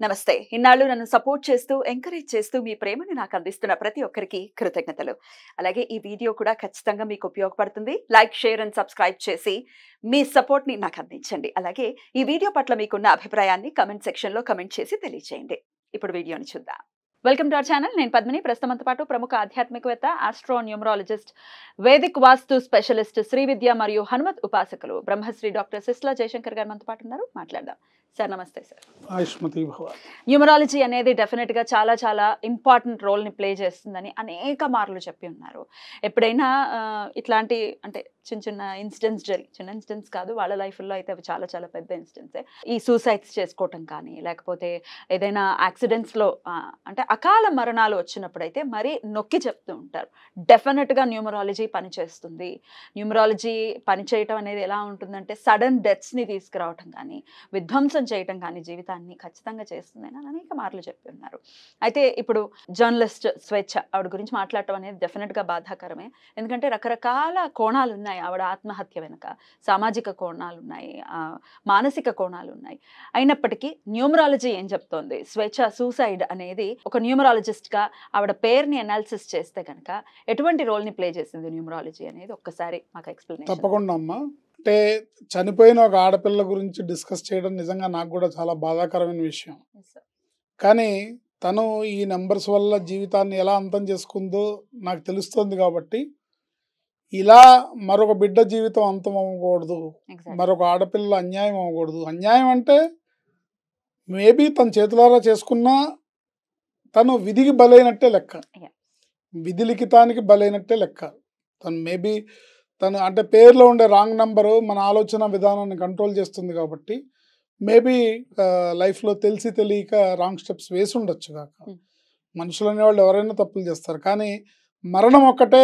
నమస్తే. ఇన్నాళ్ళు నన్ను సపోర్ట్ చేస్తూ, ఎంకరేజ్ చేస్తూ మీ ప్రేమని నాకు అందిస్తున్న ప్రతి ఒక్కరికి కృతజ్ఞతలు. అలాగే ఈ వీడియో కూడా ఖచ్చితంగా మీకు ఉపయోగపడుతుంది. లైక్, షేర్ అండ్ సబ్స్క్రైబ్ చేసి మీ సపోర్ట్‌ని నాకు అందించండి. అలాగే ఈ వీడియో పట్ల మీకున్న అభిప్రాయాన్ని కామెంట్ సెక్షన్‌లో కామెంట్ చేసి తెలియజేయండి. ఇప్పుడు వీడియోని చూద్దాం. Welcome to our channel. నేను పద్మిని. ప్రస్తుతంతో పాటు ప్రముఖ ఆధ్యాత్మికవేత్త, ఆస్ట్రో న్యూమరాలజిస్ట్, వేదిక్ వాస్తు స్పెషలిస్ట్, శ్రీ విద్య మరియు హనుమత్ ఉపాసకులు బ్రహ్మశ్రీ డాక్టర్ సిస్లా జయశంకర్ గారు మనతో పాటు ఉన్నారు. మాట్లాడదాం. సార్ నమస్తే సార్. ఆయుష్మతి భవ. న్యూమరాలజీ అనేది డెఫినెట్గా చాలా చాలా ఇంపార్టెంట్ రోల్ని ప్లే చేస్తుందని అనేక మార్లు చెప్పి ఉన్నారు. ఎప్పుడైనా ఇట్లాంటి అంటే చిన్న చిన్న ఇన్సిడెంట్స్ కాదు, వాళ్ళ లైఫ్లో అయితే అవి చాలా చాలా పెద్ద ఇన్సిడెంట్సే. ఈ సూసైడ్స్ చేసుకోవటం కానీ, లేకపోతే ఏదైనా యాక్సిడెంట్స్లో అంటే అకాల మరణాలు వచ్చినప్పుడైతే మరీ నొక్కి చెప్తూ ఉంటారు, డెఫినెట్గా న్యూమరాలజీ పనిచేస్తుంది. న్యూమరాలజీ పనిచేయటం అనేది ఎలా ఉంటుందంటే సడన్ డెత్స్ని తీసుకురావటం కానీ, విధ్వంసం చేయటం కానీ జీవితాన్ని ఖచ్చితంగా చేస్తుందని అనేక మార్లు చెప్పి ఉన్నారు. అయితే ఇప్పుడు జర్నలిస్ట్ స్వేచ్ఛ ఆవిడ గురించి మాట్లాడటం అనేది డెఫినెట్గా బాధాకరమే. ఎందుకంటే రకరకాల కోణాలు ఉన్నాయి ఆవిడ ఆత్మహత్య వెనుక. సామాజిక కోణాలు ఉన్నాయి, మానసిక కోణాలు ఉన్నాయి. అయినప్పటికీ న్యూమరాలజీ ఏం చెప్తోంది? స్వేచ్ఛ సూసైడ్ అనేది ఒక న్యూమరాలజిస్ట్గా ఆవిడ పేరుని అనాలిసిస్ చేస్తే కనుక ఎటువంటి రోల్ని ప్లే చేసింది న్యూమరాలజీ అనేది ఒక్కసారి మాకు ఎక్స్ప్లెయిన్. తప్పకుండా అమ్మా. అంటే చనిపోయిన ఒక ఆడపిల్ల గురించి డిస్కస్ చేయడం నిజంగా నాకు కూడా చాలా బాధాకరమైన విషయం. కానీ తను ఈ నెంబర్స్ వల్ల జీవితాన్ని ఎలా అంతం చేసుకుందో నాకు తెలుస్తుంది. కాబట్టి ఇలా మరొక బిడ్డ జీవితం అంతం అవ్వకూడదు, మరొక ఆడపిల్ల అన్యాయం అవ్వకూడదు. అన్యాయం అంటే మేబీ తన చేతులారా చేసుకున్నా తను విధికి బలైనట్టే లెక్క, విధి లిఖితానికి బలైనట్టే లెక్క. తను మేబీ తను అంటే పేరులో ఉండే రాంగ్ నంబరు మన ఆలోచన విధానాన్ని కంట్రోల్ చేస్తుంది. కాబట్టి మేబీ లైఫ్లో తెలిసి తెలియక రాంగ్ స్టెప్స్ వేసి ఉండొచ్చు కాక. మనుషులు అనేవాళ్ళు ఎవరైనా తప్పులు చేస్తారు, కానీ మరణం ఒక్కటే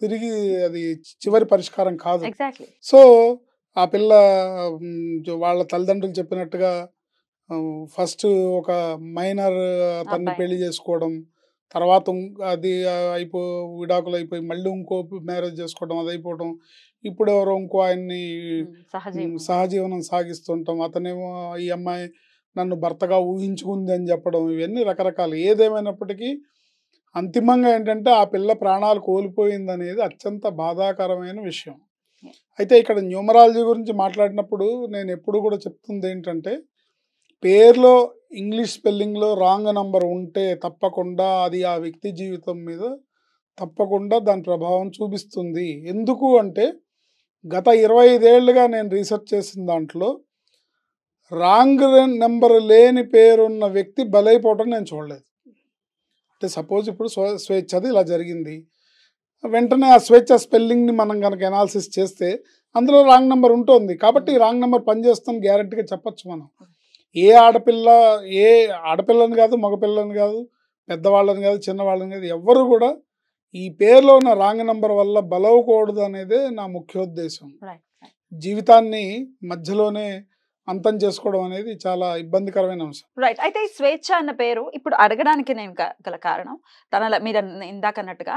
తిరిగి అది చివరి పరిష్కారం కాదు. సో ఆ పిల్ల వాళ్ళ తల్లిదండ్రులు చెప్పినట్టుగా ఫస్ట్ ఒక మైనర్ అతన్ని పెళ్లి చేసుకోవడం, తర్వాత అది విడాకులు అయిపోయి మళ్ళీ ఇంకో మ్యారేజ్ చేసుకోవడం, అది అయిపోవడం. ఇప్పుడు ఎవరో ఇంకో ఆయన్ని సహజీవనం సాగిస్తుంటాం. అతనేమో ఈ అమ్మాయి నన్ను భర్తగా ఊహించుకుంది అని చెప్పడం. ఇవన్నీ రకరకాలు. ఏదేమైనప్పటికీ అంతిమంగా ఏంటంటే ఆ పిల్ల ప్రాణాలు కోల్పోయింది అనేది అత్యంత బాధాకరమైన విషయం. అయితే ఇక్కడ న్యూమరాలజీ గురించి మాట్లాడినప్పుడు నేను ఎప్పుడు కూడా చెప్తుంది ఏంటంటే, పేర్లో ఇంగ్లీష్ స్పెల్లింగ్లో రాంగ్ నంబర్ ఉంటే తప్పకుండా అది ఆ వ్యక్తి జీవితం మీద తప్పకుండా దాని ప్రభావం చూపిస్తుంది. ఎందుకు అంటే గత 25 ఏళ్ళుగా నేను రీసెర్చ్ చేసిన దాంట్లో రాంగ్ నెంబర్ లేని పేరున్న వ్యక్తి బలైపోవటం నేను చూడలేదు. అంటే సపోజ్ ఇప్పుడు స్వేచ్ఛది ఇలా జరిగింది, వెంటనే ఆ స్వేచ్ఛ స్పెల్లింగ్ని మనం కనుక అనాలిసిస్ చేస్తే అందులో రాంగ్ నెంబర్ ఉంటుంది. కాబట్టి రాంగ్ నెంబర్ పనిచేస్తుందని గ్యారెంటీగా చెప్పచ్చు మనం. ఏ ఆడపిల్లని కాదు, మగపిల్లని కాదు, పెద్దవాళ్ళని కాదు, చిన్నవాళ్ళని కాదు, ఎవ్వరు కూడా ఈ పేరులో ఉన్న రాంగ్ నంబర్ వల్ల బలవకూడదు అనేదే నా ముఖ్యోద్దేశం. జీవితాన్ని మధ్యలోనే అంతం చేసుకోవడం అనేది చాలా ఇబ్బందికరమైన అంశం. రైట్. అయితే ఈ స్వేచ్ఛ అన్న పేరు ఇప్పుడు అడగడానికి నేను గల కారణం, మీరు ఇందాక అన్నట్టుగా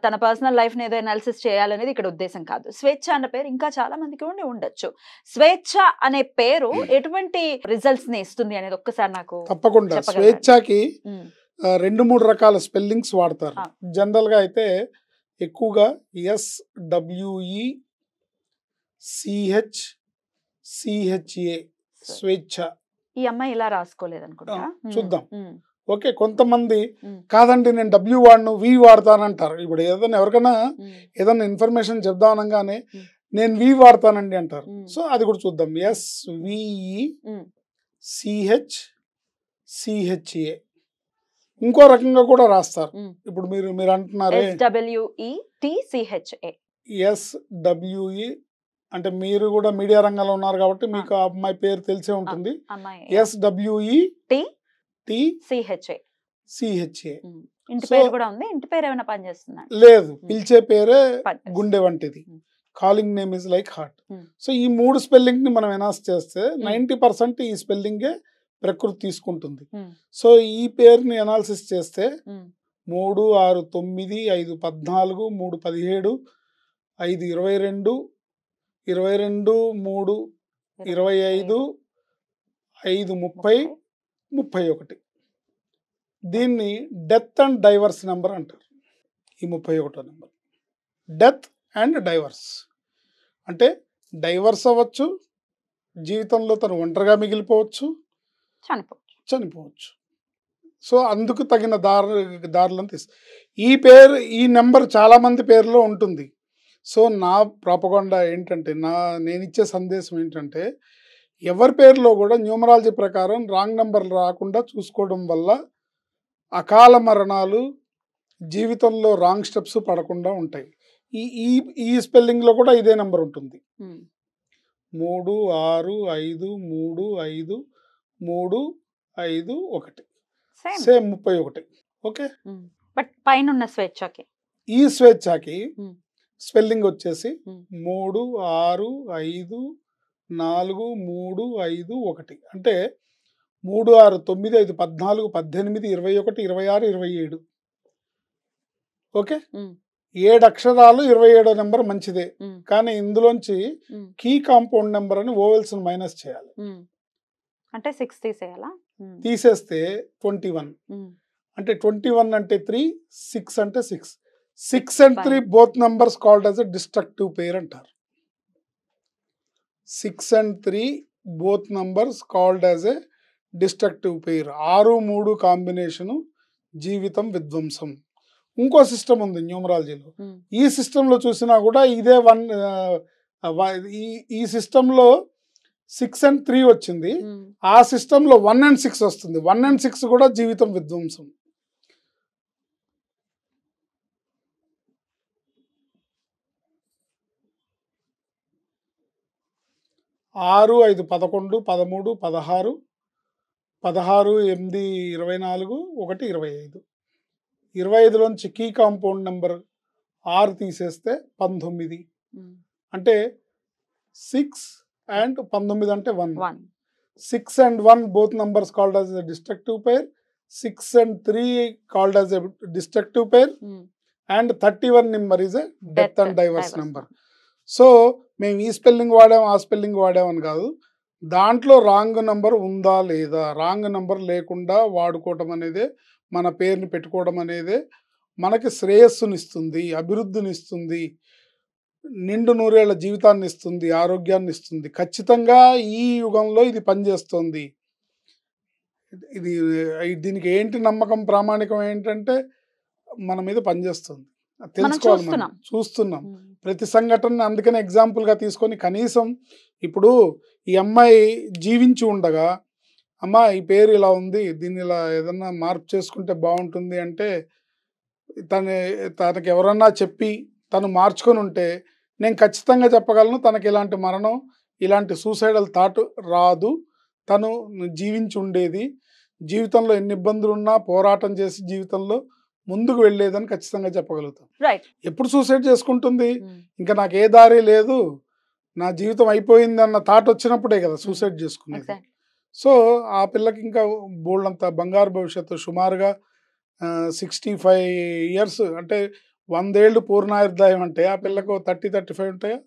తన పర్సనల్ లైఫ్ ని ఏదో అనాలిసిస్ చేయాలనేది ఇక్కడ ఉద్దేశం కాదు. స్వేచ్ఛ అన్న పేరు ఇంకా చాలా మందికి ఉండొచ్చు. స్వేచ్ఛ అనే పేరు ఎటువంటి రిజల్ట్స్ ని ఇస్తుంది అనేది ఒక్కసారి నాకు తప్పకుండా. స్వేచ్ఛకి 2-3 రకాల స్పెల్లింగ్స్ వాడతారు. జనరల్ గా అయితే ఎక్కువగా SWECHA స్వేచ్ఛ. ఈ అమ్మాయి ఇలా రాసుకోలేదు అనుకుంటా. చూద్దాం. ఓకే, కొంతమంది కాదండి నేను W వాడను V వాడతానంటారు. ఇప్పుడు ఏదైనా ఎవరికైనా ఏదైనా ఇన్ఫర్మేషన్ చెప్దామనగానే నేను V వాడతానండి అంటారు. సో అది కూడా చూద్దాం. SWECHA. ఇంకో రకంగా కూడా రాస్తారు. ఇప్పుడు మీరు అంటున్నారే SWE అంటే మీరు కూడా మీడియా రంగంలో ఉన్నారు కాబట్టి మీకు ఆ అమ్మాయి పేరు తెలిసే ఉంటుంది. SWETCHA. లేదు, పిలిచే పేరే గుండె వంటిది. Calling name is like heart. So ఈ 3 స్పెల్లింగ్ ని మనం ఎనాలిసిస్ చేస్తే 90% ఈ స్పెల్లింగే ప్రకృతి తీసుకుంటుంది. సో ఈ పేరుని అనాలిసిస్ చేస్తే 3, 6, 9, 5, 14, 3, 17, 5, 22, 22, 3, 25, 530 31. దీన్ని డెత్ అండ్ డైవర్స్ నెంబర్ అంటారు. ఈ 31వ నెంబర్ డెత్ అండ్ డైవర్స్ అంటే డైవర్స్ అవ్వచ్చు, జీవితంలో తను ఒంటరిగా మిగిలిపోవచ్చు, చనిపోవచ్చు. సో అందుకు తగిన దారులను తీసు ఈ నెంబర్ చాలా మంది పేరులో ఉంటుంది. సో నా ప్రాపగండా ఏంటంటే, నేను ఇచ్చే సందేశం ఏంటంటే, ఎవరి పేరులో కూడా న్యూమరాలజీ ప్రకారం రాంగ్ నెంబర్లు రాకుండా చూసుకోవడం వల్ల అకాల మరణాలు, జీవితంలో రాంగ్ స్టెప్స్ పడకుండా ఉంటాయి. ఈ స్పెల్లింగ్లో కూడా ఇదే నెంబర్ ఉంటుంది. 3 6 5 3 5 3 5 1 సేమ్ 31. ఓకే, బట్ పైన ఉన్న స్వేచ్ఛకి ఈ స్వేచ్ఛకి స్పెల్లింగ్ వచ్చేసి 3 6 5 4 3 5 1 అంటే 3 6 9 5 14 18 21 26 27. ఓకే, 7 అక్షరాలు 27వ నెంబర్ మంచిదే. కానీ ఇందులోంచి కీ కాంపౌండ్ నెంబర్ అని ఓవెల్స్ మైనస్ చేయాలి. అంటే 6 తీసేయాలా? తీసేస్తే 21. అంటే 21 అంటే 3, 6 అంటే 6. 6 and 3 both numbers called as a destructive pair అంటారు. 6 and 3 both numbers called as a destructive pair. 6 3 combination జీవితం విధ్వంసం. ఇంకో సిస్టమ్ ఉంది న్యూమరాలజీలో. ఈ సిస్టంలో చూసినా కూడా ఇదే ఈ సిస్టంలో 6 and 3 వచ్చింది. ఆ సిస్టంలో 1 and 6 వస్తుంది. 1 and 6 కూడా జీవితం విధ్వంసం. ఆరు 5 11 13 16 16 8 24 1 25. 25లోంచి కీ కాంపౌండ్ నెంబర్ 6 తీసేస్తే 19. అంటే 6 and 19 అంటే 1. 6 and 1 both numbers called as a destructive pair. 6 and 3 called as a destructive pair. And 31 number is a death and divorce number. So మేము ఈ స్పెల్లింగ్ వాడాం, ఆ స్పెల్లింగ్ వాడామని కాదు, దాంట్లో రాంగ్ నెంబర్ ఉందా లేదా, రాంగ్ నెంబర్ లేకుండా వాడుకోవటం అనేదే, మన పేరుని పెట్టుకోవడం అనేదే మనకి శ్రేయస్సునిస్తుంది, అభివృద్ధినిస్తుంది, నిండు నూరేళ్ల జీవితాన్ని ఇస్తుంది, ఆరోగ్యాన్ని ఇస్తుంది. ఖచ్చితంగా ఈ యుగంలో ఇది పనిచేస్తుంది. దీనికి ఏంటి నమ్మకం, ప్రామాణికం ఏంటంటే మన మీద పనిచేస్తుంది, తెలుసుకోవాలి. మనం చూస్తున్నాం ప్రతి సంఘటన. అందుకనే ఎగ్జాంపుల్గా తీసుకొని కనీసం ఇప్పుడు ఈ అమ్మాయి జీవించి ఉండగా, అమ్మ ఈ పేరు ఇలా ఉంది, దీన్ని ఇలా ఏదన్నా మార్పు చేసుకుంటే బాగుంటుంది అంటే తనకి ఎవరన్నా చెప్పి తను మార్చుకొని ఉంటే నేను ఖచ్చితంగా చెప్పగలను, తనకి ఇలాంటి మరణం, ఇలాంటి సూసైడల్ థాట్ రాదు, తను జీవించి ఉండేది, జీవితంలో ఎన్ని ఇబ్బందులు ఉన్నా పోరాటం చేసి జీవితంలో ముందుకు వెళ్ళేదని ఖచ్చితంగా చెప్పగలుగుతాం. ఎప్పుడు సూసైడ్ చేసుకుంటుంది, ఇంకా నాకు ఏ దారి లేదు, నా జీవితం అయిపోయింది అన్న థాట్ వచ్చినప్పుడే కదా సూసైడ్ చేసుకునేది. సో ఆ పిల్లకి ఇంకా బోల్డంత బంగారు భవిష్యత్తు. సుమారుగా 65 years అంటే 100 ఏళ్ళు పూర్ణాయుర్దాయం అంటే ఆ పిల్లకు 30-35 ఉంటాయా,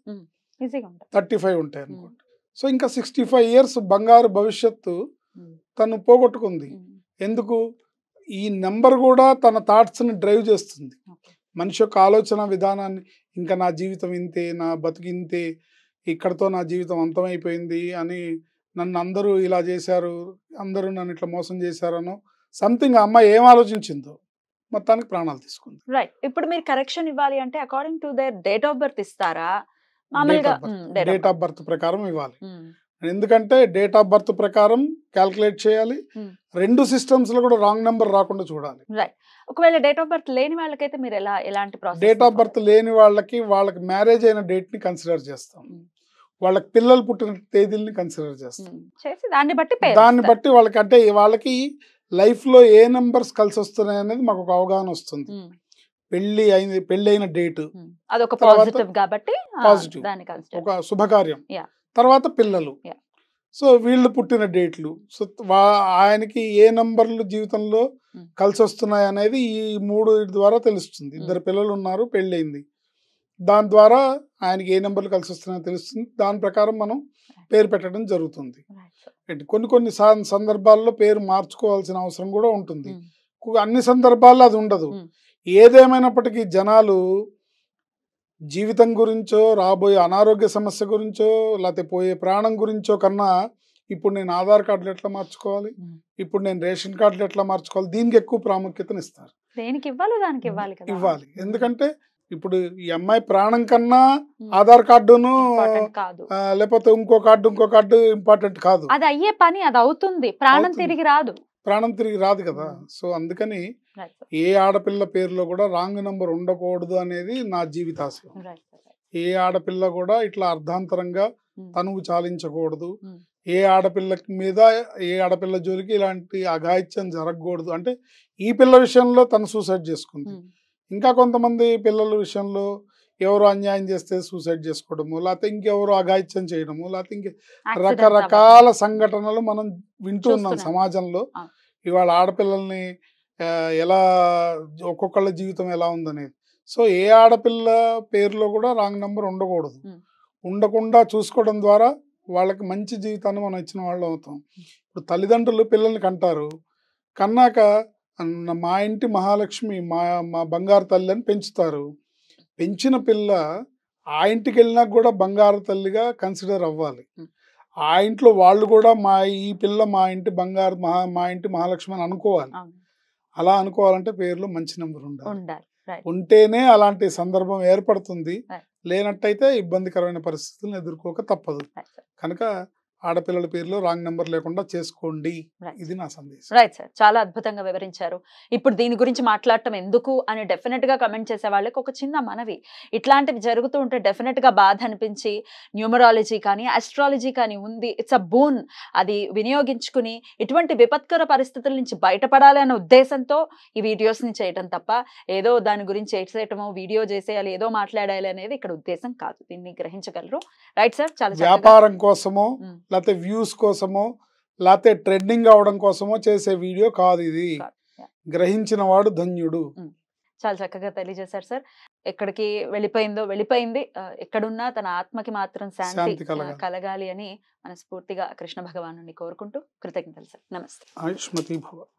35 ఉంటాయి అనుకోండి. సో ఇంకా 65 years బంగారు భవిష్యత్తు తను పోగొట్టుకుంది. ఎందుకు? ఈ నెంబర్ కూడా తన థాట్స్ని డ్రైవ్ చేస్తుంది, మనిషి యొక్క ఆలోచన విధానాన్ని. ఇంకా నా జీవితం ఇంతే, నా బతుకు ఇంతే, ఇక్కడతో నా జీవితం అంతమైపోయింది అని, నన్ను అందరూ ఇలా చేశారు, అందరూ నన్ను ఇట్లా మోసం చేశారనో సంథింగ్ ఆ అమ్మాయి ఏం ఆలోచించిందో మొత్తానికి ప్రాణాలు తీసుకుంది. రైట్. ఇప్పుడు మీరు కరెక్షన్ ఇవ్వాలి అంటే according to their date of birth ఇస్తారా? డేట్ ఆఫ్ బర్త్ ప్రకారం ఇవ్వాలి. ఎందుకంటే డేట్ ఆఫ్ బర్త్ ప్రకారం క్యాల్కులేట్ చేయాలి. 2 systems లో కూడా రాంగ్ నెంబర్ రాకుండా చూడాలి. రైట్. ఒకవేళ డేట్ ఆఫ్ బర్త్ లేని వాళ్ళకైతే మీరు ఎలాంటి ప్రాసెస్? డేట్ ఆఫ్ బర్త్ లేని వాళ్ళకి మ్యారేజ్ అయిన డేట్ ని కన్సిడర్ చేస్తాం, వాళ్ళకి పిల్లలు పుట్టిన తేదీల్ని కన్సిడర్ చేస్తాం. దాన్ని బట్టి వాళ్ళకి, అంటే వాళ్ళకి లైఫ్ లో ఏ నెంబర్స్ కలిసి వస్తున్నాయి అనేది మాకు ఒక అవగాహన వస్తుంది. పెళ్లి అయిన డేట్ అదొక పాజిటివ్ కాబట్టి పాజిటివ్, ఒక శుభకార్యం, తర్వాత పిల్లలు, సో వీళ్ళు పుట్టిన డేట్లు, సో ఆయనకి ఏ నంబర్లు జీవితంలో కలిసి వస్తున్నాయి అనేది ఈ 3 ద్వారా తెలుస్తుంది. 2 పిల్లలు ఉన్నారు, పెళ్ళయింది, దాని ద్వారా ఆయనకి ఏ నెంబర్లు కలిసి వస్తున్నాయో తెలుస్తుంది. దాని ప్రకారం మనం పేరు పెట్టడం జరుగుతుంది. Right sir. కొన్ని సందర్భాల్లో పేరు మార్చుకోవాల్సిన అవసరం కూడా ఉంటుంది. ఉమ్, అన్ని సందర్భాల్లో అది ఉండదు. ఉమ్, ఏదేమైనప్పటికీ జనాలు జీవితం గురించో, రాబోయే అనారోగ్య సమస్య గురించో, లేకపోతే పోయే ప్రాణం గురించో కన్నా ఇప్పుడు నేను ఆధార్ కార్డులు ఎట్లా మార్చుకోవాలి, ఉమ్. ఇప్పుడు నేను రేషన్ కార్డులు ఎట్లా మార్చుకోవాలి, దీనికి ఎక్కువ ప్రాముఖ్యతనిస్తారు. దేనికి ఇవ్వాలో దానికి ఇవ్వాలి కదా. ఇవ్వాలి. ఎందుకంటే ఇప్పుడు ఈ అమ్మాయి ప్రాణం కన్నా ఆధార్ కార్డును ఇంపార్టెంట్ కాదు. లేకపోతే ఇంకో కార్డు ఇంపార్టెంట్ కాదు. అది అయ్యే పని, అది అవుతుంది, ప్రాణం అవుతుంది. తిరిగి రాదు. ప్రాణం తిరిగి రాదు కదా. సో అందుకని రైట్ సార్. ఏ ఆడపిల్ల పేరులో కూడా రాంగ్ నెంబర్ ఉండకూడదు అనేది నా జీవితాశయం. Right sir. ఏ ఆడపిల్ల కూడా ఇట్లా అర్ధాంతరంగా ఉమ్, తనువు చాలించకూడదు. ఉమ్, ఏ ఆడపిల్ల మీద ఏ ఆడపిల్ల జోలికి ఇలాంటి అఘాయిత్యం జరగకూడదు. అంటే ఈ పిల్ల విషయంలో తను సూసైడ్ చేసుకుంది. ఉమ్. ఇంకా కొంతమంది పిల్లల విషయంలో ఎవరు అన్యాయం చేస్తే సూసైడ్ చేసుకోవడము, లేకపోతే ఇంకెవరు అఘాయిత్యం చేయడము, లేకపోతే Accidents రకరకాల సంఘటనలు మనం వింటూ ఉన్నాం చూస్తున్నాం. సమాజంలో. ఆ. ఇవాళ ఆడపిల్లల్ని ఎలా ఒక్కొక్కళ్ళ జీవితం ఎలా ఉందనేది. సో ఏ ఆడపిల్ల పేరులో కూడా రాంగ్ నెంబర్ ఉండకూడదు. ఉమ్. ఉండకుండా చూసుకోవడం ద్వారా వాళ్ళకి మంచి జీవితాన్ని మనం ఇచ్చిన వాళ్ళు అవుతాం. ఇప్పుడు తల్లిదండ్రులు పిల్లల్ని కంటారు, కన్నాక మా ఇంటి మహాలక్ష్మి, మా బంగారు తల్లి అని పెంచుతారు. పెంచిన పిల్ల ఆ ఇంటికి వెళ్ళినాక కూడా బంగారు తల్లిగా కన్సిడర్ అవ్వాలి. ఆ ఇంట్లో వాళ్ళు కూడా ఈ పిల్ల మా ఇంటి మా ఇంటి మహాలక్ష్మి అని అనుకోవాలి. అవును. అలా అనుకోవాలంటే పేరులో మంచి నెంబర్ ఉండాలి. ఉండాలి. రైట్. ఉంటేనే అలాంటి సందర్భం ఏర్పడుతుంది. Right. లేనట్టయితే ఇబ్బందికరమైన పరిస్థితులను ఎదుర్కోక తప్పదు. Right sir. కనుక ఆడపిల్లల పేరులో రాంగ్ నెంబర్ లేకుండా చేసుకోండి. Right. ఇది నా సందేశం. రైట్ సార్, చాలా అద్భుతంగా వివరించారు. ఇప్పుడు దీని గురించి మాట్లాడటం ఎందుకు అని డెఫినెట్ గా కమెంట్ చేసే వాళ్ళకి ఒక చిన్న మనవి, ఇట్లాంటివి జరుగుతూ ఉంటే డెఫినెట్ గా బాధ అనిపించి న్యూమరాలజీ కానీ ఆస్ట్రాలజీ కానీ ఉంది, ఇట్స్ అ బూన్, అది వినియోగించుకుని ఇటువంటి విపత్కర పరిస్థితుల నుంచి బయటపడాలి అనే ఉద్దేశంతో ఈ వీడియోస్ ని చేయటం తప్ప ఏదో దాని గురించి చేసేయటమో వీడియో చేసేయాలి ఏదో మాట్లాడాలి అనేది ఇక్కడ ఉద్దేశం కాదు. దీన్ని గ్రహించగలరు. రైట్ సార్, చాలా చక్కగా. వ్యాపారం కోసమో ఉమ్, లేకపోతే వ్యూస్ కోసమో లేకపోతే ట్రెండింగ్ అవడం కోసమో చేసే వీడియో కాదు ఇది. కాదు. Yeah. గ్రహించిన వాడు ధన్యుడు. చాలా చక్కగా తెలియజేశారు సార్. ఎక్కడికి వెళ్ళిపోయింది, ఎక్కడున్నా తన ఆత్మకి మాత్రం శాంతి శాంతి కలగాలి. కలగాలి అని మనస్ఫూర్తిగా కృష్ణ భగవాను కోరుకుంటూ కృతజ్ఞతలు సార్. నమస్తే. ఆయుష్మతి భవ.